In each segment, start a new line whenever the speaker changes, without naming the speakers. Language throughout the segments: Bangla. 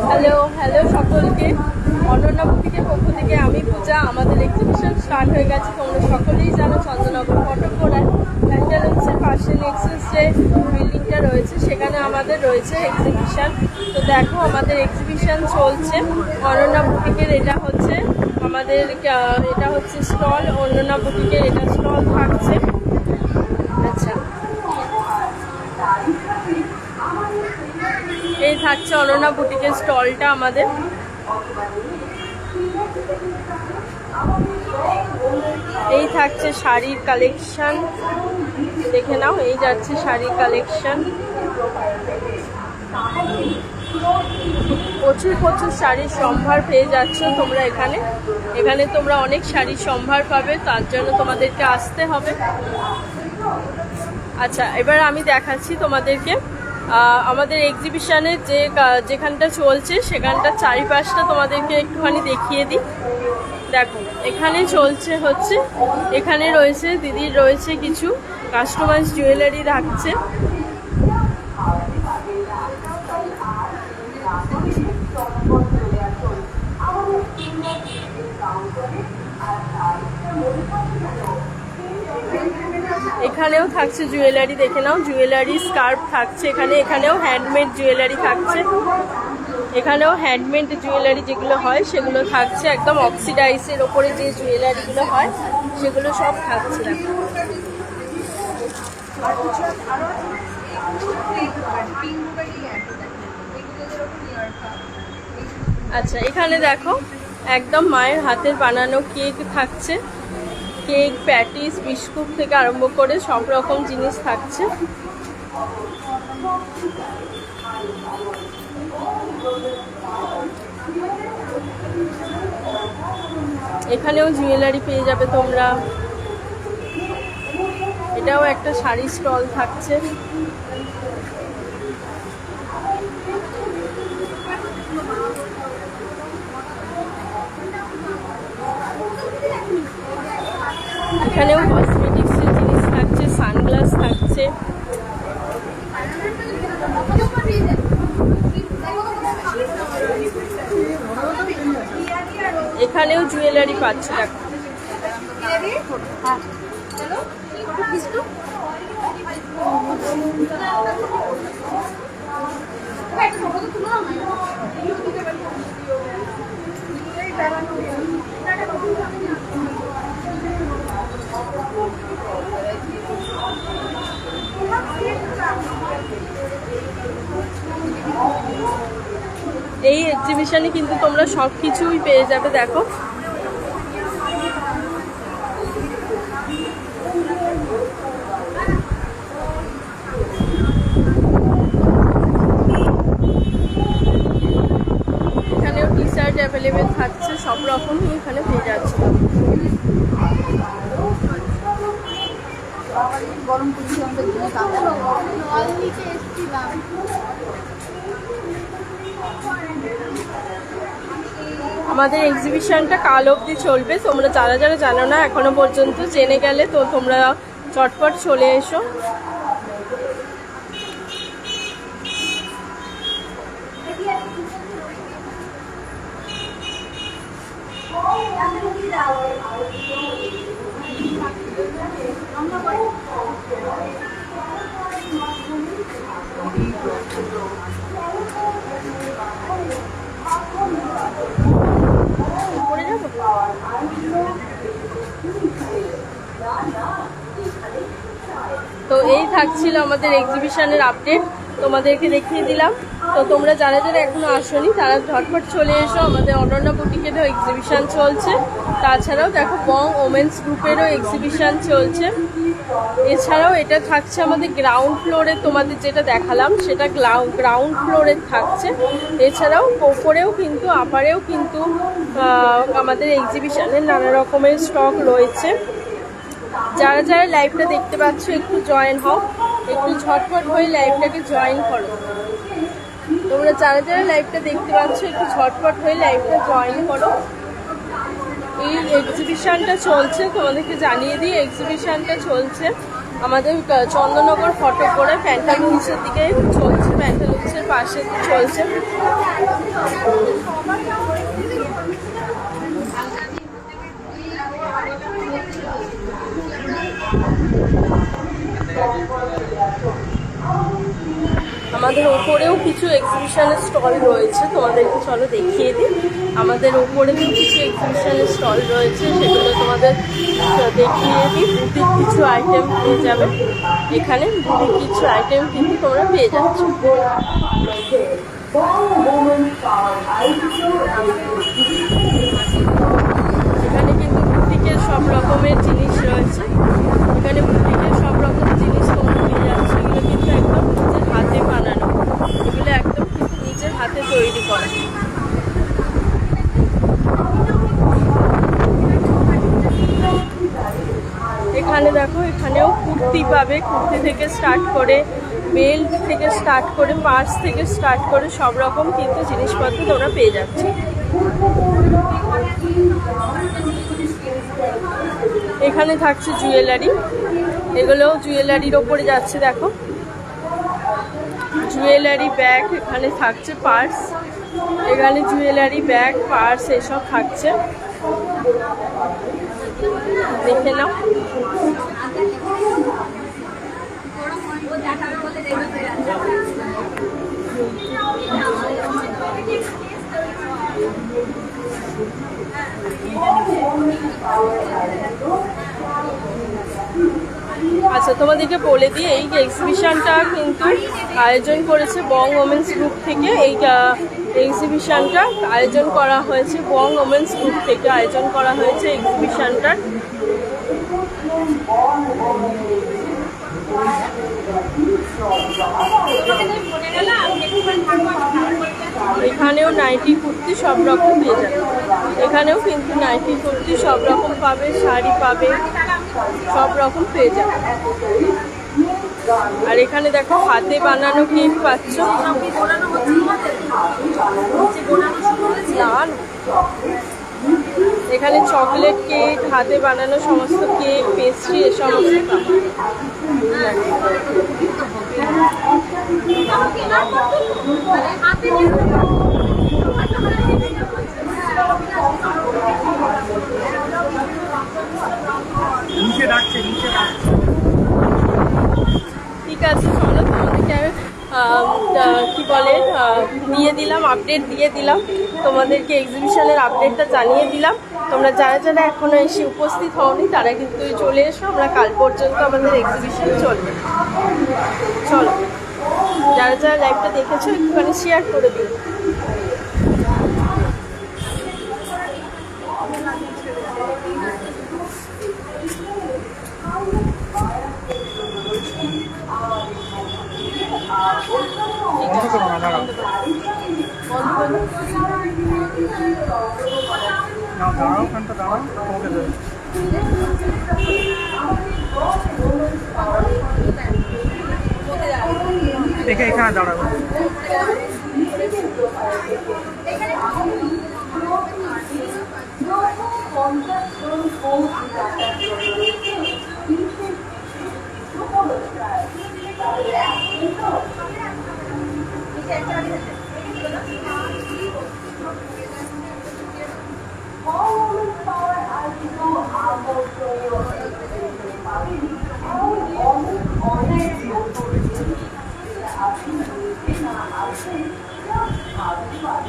হ্যালো হ্যালো সকলকে, অনন্যা বুটিকের পক্ষ থেকে আমি পূজা। আমাদের এক্সিবিশন স্টার্ট হয়ে গেছে, তোমরা সকলেই জানো। চন্দননগর কটকগোড়ায় প্যান্টালুন্সের পাশে নেক্সাস যে বিল্ডিংটা রয়েছে সেখানে আমাদের রয়েছে এক্সিবিশন। তো দেখো আমাদের এক্সিবিশন চলছে অনন্যা বুটিকের। এটা হচ্ছে আমাদের এটা হচ্ছে স্টল, অনন্যা বুটিকের এটা স্টল থাকছে। আচ্ছা, এই থাকছে অনন্যা বুটিকের স্টলটা আমাদের। এই থাকছে শাড়ির কালেকশন, দেখে নাও। এই যাচ্ছে শাড়ির কালেকশন, প্রচুর প্রচুর শাড়ির সম্ভার পেয়ে যাচ্ছ তোমরা এখানে। এখানে তোমরা অনেক শাড়ির সম্ভার পাবে, তার জন্য তোমাদেরকে আসতে হবে। আচ্ছা, এবার আমি দেখাচ্ছি তোমাদেরকে আমাদের এক্সিবিশনের যেখানটা চলছে সেখানটার চারিপাশটা তোমাদেরকে একটুখানি দেখিয়ে দিই। দেখো এখানে চলছে হচ্ছে, এখানে রয়েছে দিদির রয়েছে কিছু কাস্টমাইজ জুয়েলারি রাখছে। এখানেও থাকছে জুয়েলারি, দেখে নাও। জুয়েলারি স্কার্ফ থাকছে এখানে। এখানেও হ্যান্ডমেড জুয়েলারি থাকছে। এখানেও হ্যান্ডমেড জুয়েলারি যেগুলো হয় সেগুলো থাকছে, একদম অক্সিডাইজের ওপরে যে জুয়েলারিগুলো হয় সেগুলো সব থাকছে। আচ্ছা, এখানে দেখো একদম মায়ের হাতের বানানো কেক থাকছে। কেক, প্যাটিস, বিস্কুট থেকে আরম্ভ করে সব রকম জিনিস থাকছে। এখানেও জুয়েলারি পেয়ে যাবে তোমরা। এটাও একটা শাড়ি স্টল থাকছে। এখানেও কসমেটিক্সের জিনিস থাকছে, সানগ্লাস থাকছে। এখানেও জুয়েলারি পাচ্ছে। এই এক্সিবিশনে কিন্তু তোমরা সব কিছুই পেয়ে যাবে। দেখো এখানেও টি শার্ট অ্যাভেলেবেল থাকছে, সব রকমই এখানে পেয়ে যাচ্ছে। আমাদের এক্সিবিশনটা কাল অবধি চলবে। তোমরা যারা যারা জানো না এখনো পর্যন্ত, জেনে গেলে তো তোমরা চটপট চলে এসো। তো এই থাকছিল আমাদের এক্সিবিশনের আপডেট, তোমাদেরকে দেখিয়ে দিলাম। তো তোমরা যারা যারা এখনো আসোনি তারা ঝটপট চলে এসো। আমাদের অনন্যা বুটিকেরও এক্সিবিশন চলছে, তাছাড়াও দেখো বং ওমেন্স গ্রুপেরও এক্সিবিশন চলছে। এছাড়াও এটা থাকছে আমাদের গ্রাউন্ড ফ্লোরে, তোমাদের যেটা দেখালাম সেটা গ্রাউন্ড ফ্লোরে থাকছে। এছাড়াও ওপরেও কিন্তু আপারেও কিন্তু আমাদের এক্সিবিশনের নানা রকমের স্টক রয়েছে। যারা যারা লাইভটা দেখতে পাচ্ছ একটু জয়েন হও, একটু ঝটপট হয়ে লাইভটাকে জয়েন করো। তোমরা যারা যারা লাইভটা দেখতে পাচ্ছ একটু ঝটপট হয়ে লাইভটা জয়েন করো। এই এক্সিবিশনটা চলছে, তোমাদেরকে জানিয়ে দিই এক্সিবিশনটা চলছে আমাদের চন্দননগর ফটোকরে প্যান্টালুন্সের দিকে চলছে, প্যান্টালুন্সের পাশে চলছে। আমাদের ওপরেও কিছু এক্সিবিশনের স্টল রয়েছে, তোমাদেরকে চলো দেখিয়ে দিই। আমাদের ওপরেও কিছু এক্সিবিশনের স্টল রয়েছে, সেগুলো তোমাদের দেখিয়ে দিই। বুটিক কিছু আইটেম পেয়ে যাবে এখানে, বুটিক কিছু আইটেম কিন্তু তোমরা পেয়ে যাচ্ছ। এখানে কিন্তু বুটিকের সব রকমের জিনিস রয়েছে, এখানে বুটিকের সব রকম জিনিস তোমরা পেয়ে যাচ্ছ। এগুলো কিন্তু একদম নিজের হাতে বানানো, এগুলো একদম কিন্তু নিজের হাতে তৈরি করা। এখানে দেখো, এখানেও কুর্তি পাবে, কুর্তি থেকে স্টার্ট করে বেল্ট থেকে স্টার্ট করে পার্স থেকে স্টার্ট করে সব রকম কিন্তু জিনিসপত্র তোমরা পেয়ে যাচ্ছ। এখানে থাকছে জুয়েলারি, এগুলোও জুয়েলারির ওপরে যাচ্ছে। দেখো জুয়েলারি ব্যাগ, এখানে থাকছে পার্স, এখানে জুয়েলারি ব্যাগ পার্স এসব থাকছে, দেখে নাও। আচ্ছা, তোমাদেরকে বলে দিই এই এক্সিবিশনটা কিন্তু আয়োজন করেছে বং ওমেন্স গ্রুপ থেকে। এই এক্সিবিশনটা আয়োজন করা হয়েছে বং ওমেন্স গ্রুপ থেকে আয়োজন করা হয়েছে এক্সিবিশনটার। এখানেও নাইটি কুর্তি সব রকম পেয়ে যাবে, এখানেও কিন্তু নাইটি কুর্তি সব রকম পাবে, শাড়ি পাবে, সব রকম পেয়ে যাবে। আর এখানে দেখো হাতে বানানো কেক পাচ্ছ, এখানে চকলেট কেক, হাতে বানানো সমস্ত কেক, পেস্ট্রি এ সমস্ত। ঠিক আছে, চলো তোমাদেরকে কি বলে দিয়ে দিলাম, আপডেট দিয়ে দিলাম তোমাদেরকে, এক্সিবিশনের আপডেটটা জানিয়ে দিলাম। তোমরা যারা যারা এখনো এসে উপস্থিত হওনি তারা কিন্তু চলে এসো, আমরা কাল পর্যন্ত আমাদের এক্সিবিশন চলবে। চলো, যারা যারা লাইভটা দেখেছো একটুখানি শেয়ার করে দিও।
এখানে দাঁড়াবো।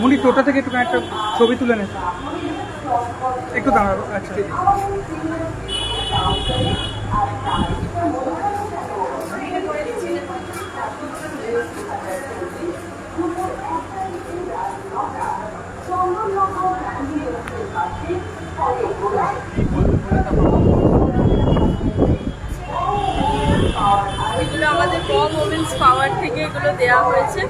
মুনি টোটা থেকে একটু একটা ছবি তুলে নে, একটু দাঁড়াবো। আচ্ছা,
এগুলো আমাদের বং ওমেন্স পাওয়ার থেকে এগুলো দেওয়া হয়েছে,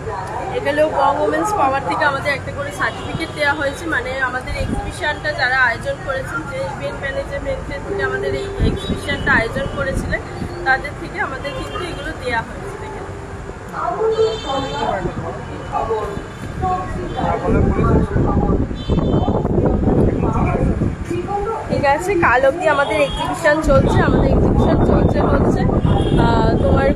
এগুলো বং ওমেন্স পাওয়ার থেকে আমাদের একটা করে সার্টিফিকেট দেওয়া হয়েছে। মানে আমাদের এক্সিবিশনটা যারা আয়োজন করেছেন, যে ইভেন্ট ম্যানেজমেন্টের থেকে আমাদের এই এক্সিবিশনটা আয়োজন করেছিলেন, তাদের থেকে আমাদের কিন্তু এগুলো দেওয়া হয়েছে। দেখে ঠিক আছে, কাল অবধি আমাদের এক্সিবিশন চলছে। আমাদের এক্সিবিশন চলছে হচ্ছে তোমার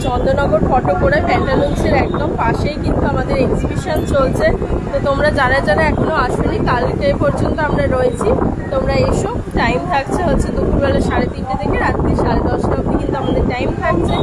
চন্দ্রনগর ফটোকোড়ায় প্যান্টালুন্সের একদম পাশেই কিন্তু আমাদের এক্সিবিশন চলছে। তো তোমরা যারা যারা এখনো আসোনি, কালকে পর্যন্ত আমরা রয়েছি, তোমরা এসো। টাইম থাকছে হচ্ছে দুপুরবেলা 3:30 থেকে রাত্রি 10:30 অবধি কিন্তু আমাদের টাইম থাকছে।